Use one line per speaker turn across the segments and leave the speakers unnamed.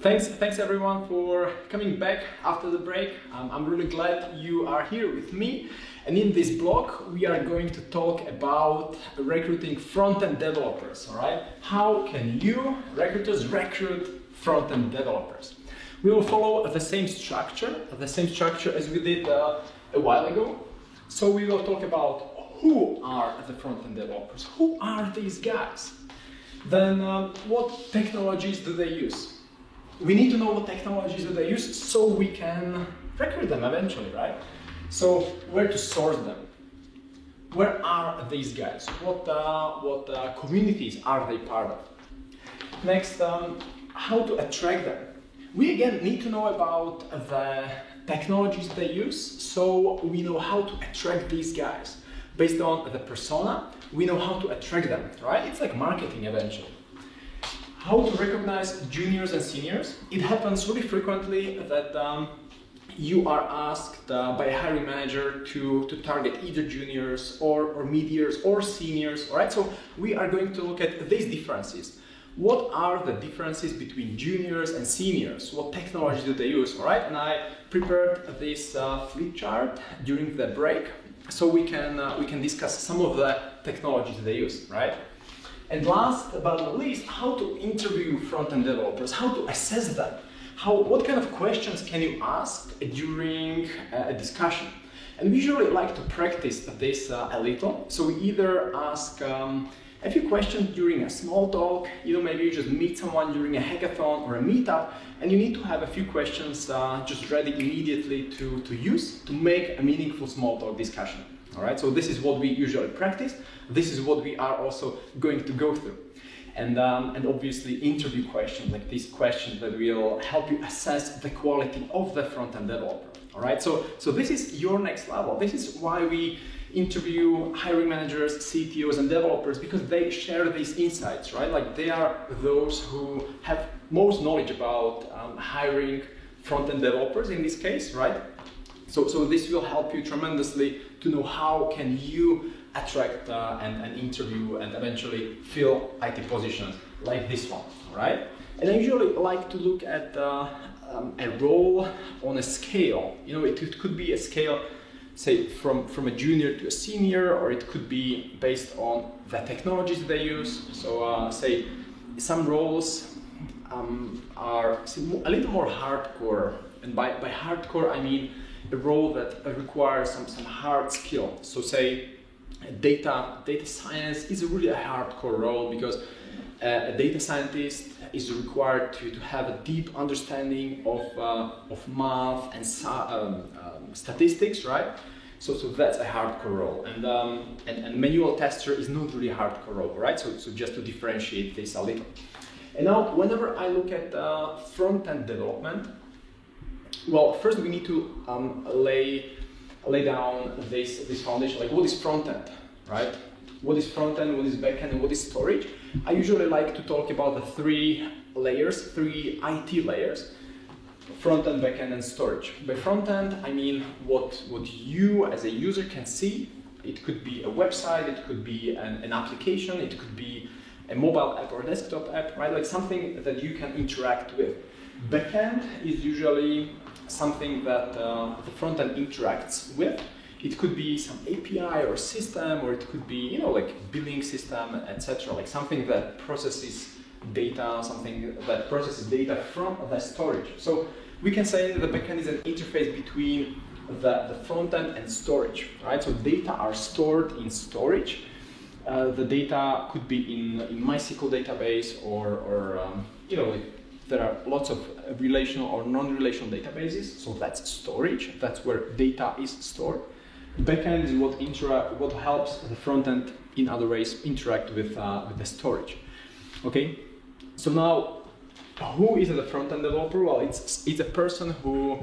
Thanks everyone for coming back after the break. I'm really glad you are here with me. And in this blog, we are going to talk about recruiting front-end developers, all right? How can you, recruiters, recruit front-end developers? We will follow the same structure as we did a while ago. So we will talk about who are the front-end developers, who are these guys? Then what technologies do they use? We need to know what technologies do they use so we can recruit them eventually, right? So where to source them? Where are these guys? What communities are they part of? Next, how to attract them? We again need to know about the technologies they use so we know how to attract these guys. Based on the persona, we know how to attract them, right? It's like marketing eventually. How to recognize juniors and seniors? It happens really frequently that you are asked by a hiring manager to target either juniors or mid-years or seniors, all right? So we are going to look at these differences. What are the differences between juniors and seniors? What technology do they use, all right? And I prepared this flip chart during the break so we can discuss some of the technologies they use, right? And last but not least, how to interview front-end developers, how to assess them, what kind of questions can you ask during a discussion. And we usually like to practice this a little. So we either ask a few questions during a small talk, maybe you just meet someone during a hackathon or a meetup, and you need to have a few questions just ready immediately to use to make a meaningful small talk discussion. All right, so this is what we usually practice. This is what we are also going to go through. And obviously interview questions, like these questions that will help you assess the quality of the front-end developer. All right, so this is your next level. This is why we interview hiring managers, CTOs, and developers, because they share these insights, right? Like they are those who have most knowledge about hiring front-end developers in this case, right? So this will help you tremendously to know how can you attract and interview and eventually fill IT positions like this one, all right? And I usually like to look at a role on a scale. It could be a scale, say from a junior to a senior, or it could be based on the technologies they use. So say some roles are a little more hardcore, and by hardcore I mean a role that requires some hard skill. So say data science is really a hardcore role because a data scientist is required to have a deep understanding of math and statistics, right? So that's a hardcore role, and manual tester is not really a hardcore role, right? So just to differentiate this a little. And now, whenever I look at front-end development, well, first we need to lay down this foundation. Like, what is front-end, right? What is front-end? What is back-end? And what is storage? I usually like to talk about the three IT layers. Front-end, back-end, and storage. By front-end, I mean what you as a user can see. It could be a website, it could be an application, it could be a mobile app or desktop app, right? Like something that you can interact with. Back-end is usually something that the front-end interacts with. It could be some API or system, or it could be, like billing system, etc. Like something that processes data, from the storage. So we can say that the backend is an interface between the front-end and storage, right? So data are stored in storage. The data could be in MySQL database or there are lots of relational or non-relational databases. So that's storage. That's where data is stored. Backend is what helps the front-end in other ways interact with the storage. Okay. So now, who is the front-end developer? Well, it's a person who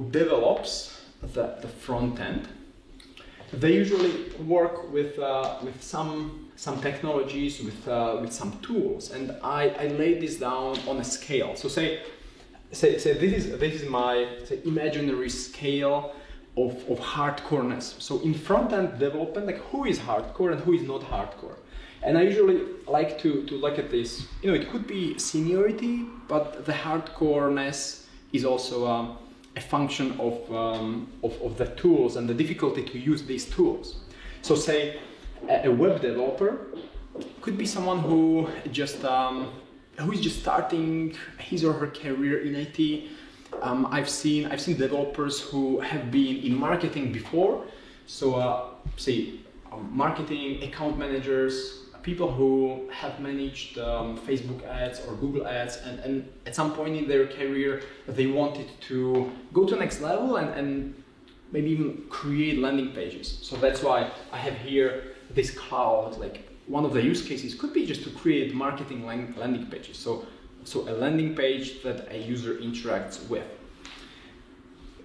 develops the front-end. They usually work with some technologies, with some tools, and I lay this down on a scale. So say this is my imaginary scale of hardcoreness. So in front-end development, like who is hardcore and who is not hardcore? And I usually like to look at this. It could be seniority, but the hardcoreness is also a function of the tools and the difficulty to use these tools. So say a web developer could be someone who is just starting his or her career in IT. I've seen developers who have been in marketing before. So say marketing, account managers, people who have managed Facebook ads or Google ads, and at some point in their career they wanted to go to the next level and maybe even create landing pages. So that's why I have here this cloud. Like one of the use cases could be just to create marketing landing pages. So a landing page that a user interacts with.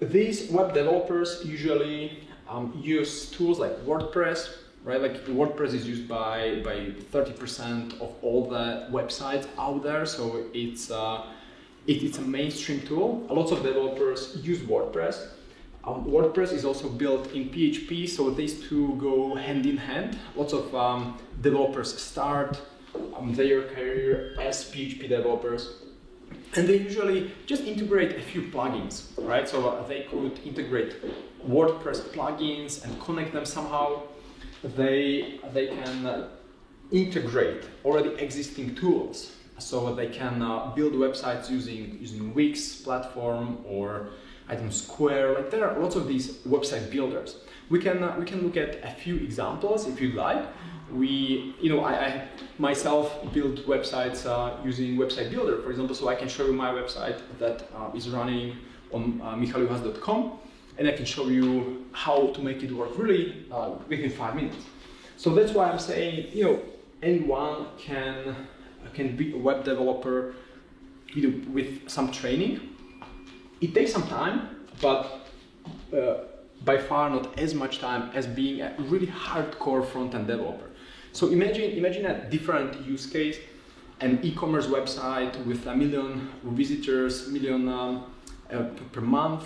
These web developers usually use tools like WordPress, right? Like WordPress is used by 30% of all the websites out there, so it's a mainstream tool. Lots of developers use WordPress. WordPress is also built in PHP, so these two go hand in hand. Lots of developers start their career as PHP developers, and they usually just integrate a few plugins, right? So they could integrate WordPress plugins and connect them somehow. They can integrate already existing tools, so they can build websites using Wix platform or Square. Like there are lots of these website builders. We can look at a few examples if you'd like. I myself build websites using Website Builder, for example. So I can show you my website that is running on mihaljuhas.com, and I can show you how to make it work really within 5 minutes. So that's why I'm saying anyone can be a web developer with some training. It takes some time, but by far not as much time as being a really hardcore front-end developer. So imagine a different use case, an e-commerce website with 1 million visitors, per month,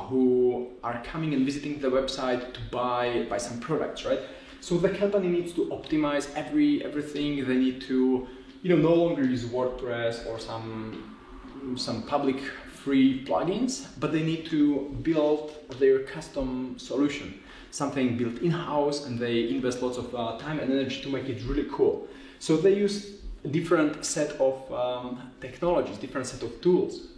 who are coming and visiting the website to buy some products, right? So the company needs to optimize everything. They need to no longer use WordPress or some public free plugins, but they need to build their custom solution, something built in-house, and they invest lots of time and energy to make it really cool. So they use a different set of technologies, different set of tools.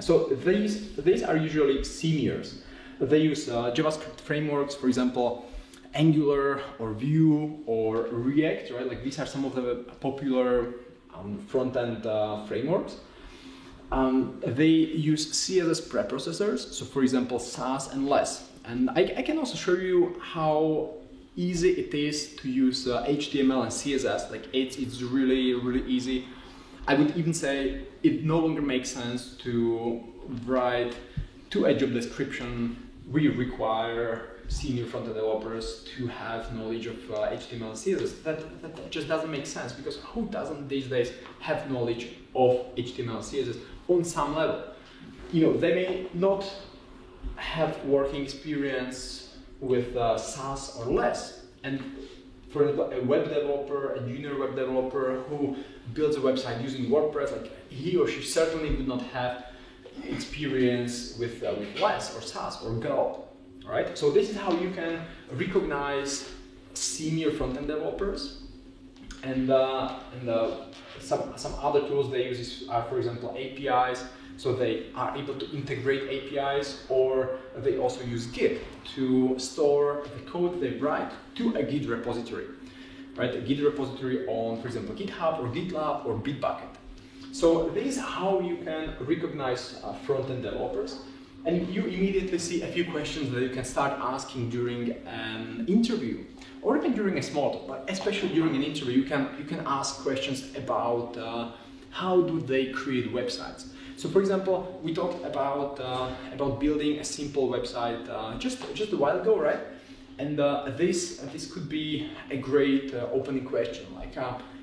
So these are usually seniors. They use JavaScript frameworks, for example, Angular or Vue or React, right? Like these are some of the popular front-end frameworks. They use CSS preprocessors, so for example Sass and Less. And I can also show you how easy it is to use HTML and CSS. Like it's really, really easy. I would even say it no longer makes sense to write to a job description. We require senior front-end developers to have knowledge of HTML and CSS. That just doesn't make sense, because who doesn't these days have knowledge of HTML and CSS on some level? They may not have working experience with Sass or Less. And for example, a web developer, a junior web developer who builds a website using WordPress, like he or she certainly would not have experience with Less or Sass or Go. Right? So this is how you can recognize senior front-end developers, and some other tools they use are, for example, APIs. So they are able to integrate APIs, or they also use Git to store the code they write to a Git repository, right? A Git repository on, for example, GitHub or GitLab or Bitbucket. So this is how you can recognize front-end developers. And you immediately see a few questions that you can start asking during an interview, or even during a small talk, but especially during an interview, you can ask questions about how do they create websites. So, for example, we talked about building a simple website just a while ago, right? And this could be a great opening question, like,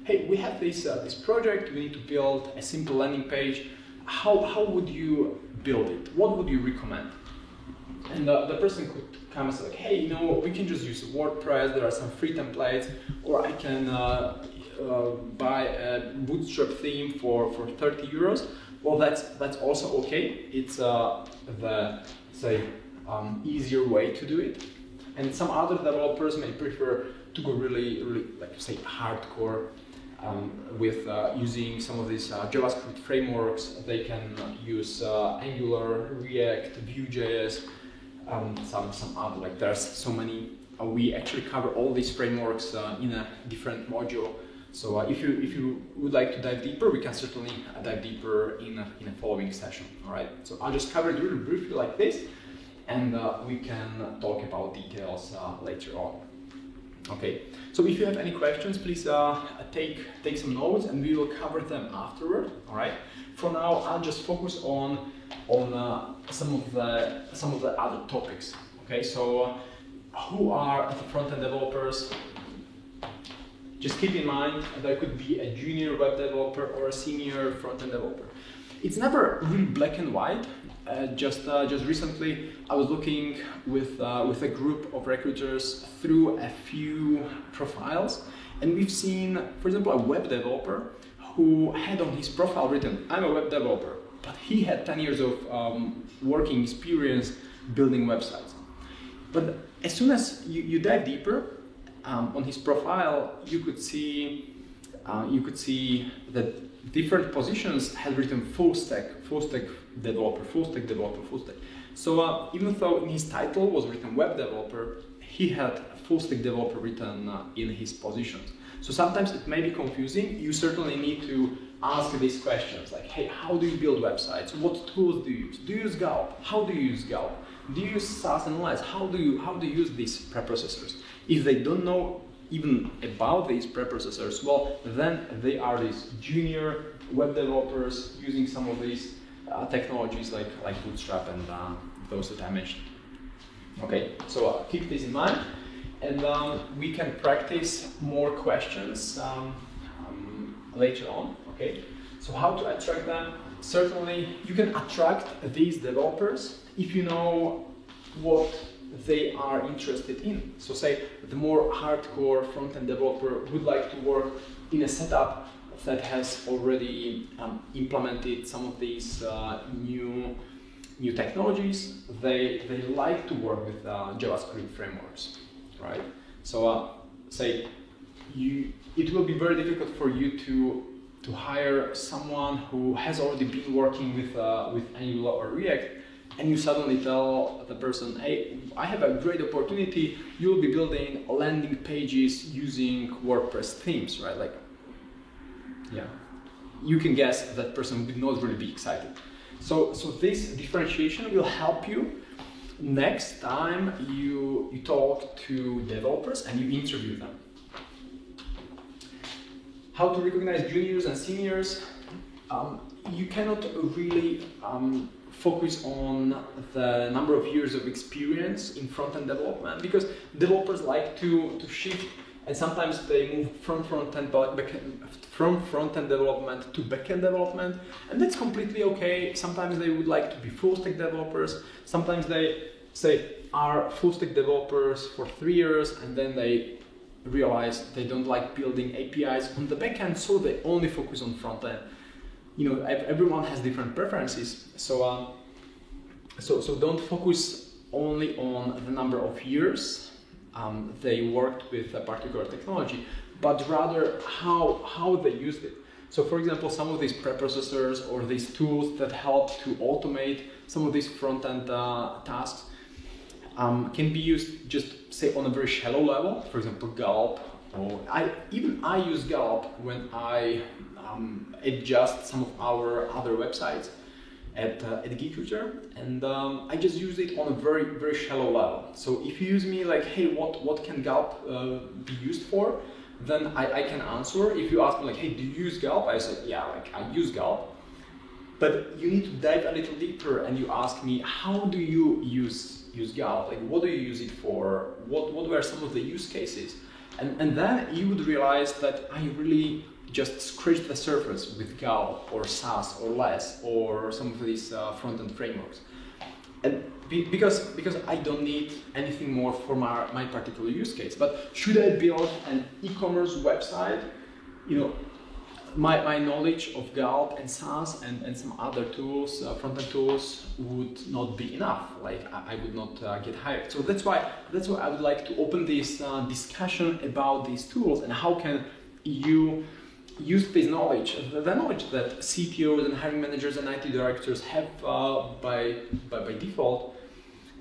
hey, we have this project. We need to build a simple landing page. How would you build it? What would you recommend? And the person could come and say, like, hey, we can just use WordPress, there are some free templates, or I can buy a Bootstrap theme for 30 euros. Well, that's also okay. It's the, say, easier way to do it. And some other developers may prefer to go really, like, say, hardcore with using some of these JavaScript frameworks. They can use Angular, React, Vue.js, some other, like there's so many. We actually cover all these frameworks in a different module. So if you would like to dive deeper, we can certainly dive deeper in a following session. All right. So I'll just cover it really briefly like this, and we can talk about details later on. Okay. So if you have any questions, please take some notes, and we will cover them afterward. All right. For now, I'll just focus on some of the other topics. Okay. So who are the front-end developers? Just keep in mind there could be a junior web developer or a senior front-end developer. It's never really black and white. Just recently, I was looking with a group of recruiters through a few profiles, and we've seen, for example, a web developer who had on his profile written, "I'm a web developer," but he had 10 years of working experience building websites. But as soon as you dive deeper on his profile, you could see that different positions had written full stack developer. So even though in his title was written web developer, he had full stack developer written in his positions. So sometimes it may be confusing. You certainly need to ask these questions like, hey, how do you build websites? What tools do you use? Do you use Gulp? How do you use Gulp? Do you use SAS and LESS? How do you use these preprocessors? If they don't know even about these preprocessors, well, then they are these junior web developers using some of these technologies like Bootstrap and those that I mentioned. Okay, so keep this in mind, and we can practice more questions later on. Okay, so how to attract them? Certainly, you can attract these developers if you know what they are interested in. So say the more hardcore front-end developer would like to work in a setup that has already implemented some of these new technologies. They like to work with JavaScript frameworks, right? So say it will be very difficult for you to hire someone who has already been working with Angular or React, and you suddenly tell the person, hey, I have a great opportunity, you'll be building landing pages using WordPress themes, right? Like, yeah, you can guess that person would not really be excited. So this differentiation will help you next time you talk to developers and you interview them. How to recognize juniors and seniors? You cannot really focus on the number of years of experience in front-end development, because developers like to shift, and sometimes they move from front-end development to back-end development, and that's completely okay. Sometimes they would like to be full-stack developers. Sometimes they are full-stack developers for 3 years, and then they realize they don't like building APIs on the back-end, so they only focus on front-end. You know, everyone has different preferences, so don't focus only on the number of years they worked with a particular technology, but rather how they used it. So, for example, some of these preprocessors or these tools that help to automate some of these front-end tasks can be used just, say, on a very shallow level. For example, Gulp. Or I use Gulp when I adjust some of our other websites at GeekTutor, and I just use it on a very, very shallow level. So if you use me like, hey, what can Gulp be used for, then I can answer. If you ask me like, hey, do you use Gulp? I say, yeah, like I use Gulp. But you need to dive a little deeper and you ask me, how do you use Gulp? Like, what do you use it for? What were some of the use cases? And then you would realize that I really just scratched the surface with Gulp or SAS or LESS or some of these front-end frameworks. And because I don't need anything more for my particular use case. But should I build an e-commerce website? You know, my knowledge of Galt and SaaS and some other tools, front-end tools, would not be enough. Like I would not get hired. So that's why I would like to open this discussion about these tools and how can you use this knowledge, the knowledge that CTOs and hiring managers and IT directors have by default,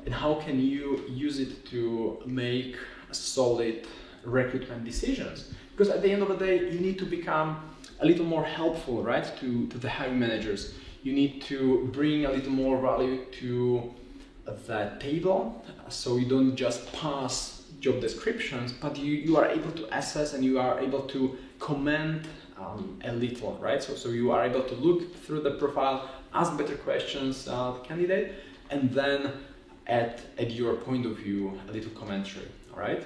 and how can you use it to make solid recruitment decisions? Because at the end of the day, you need to become a little more helpful, right, to the hiring managers. You need to bring a little more value to the table, so you don't just pass job descriptions, but you are able to assess and you are able to comment a little, right? So you are able to look through the profile, ask better questions to the candidate, and then add your point of view, a little commentary, all right?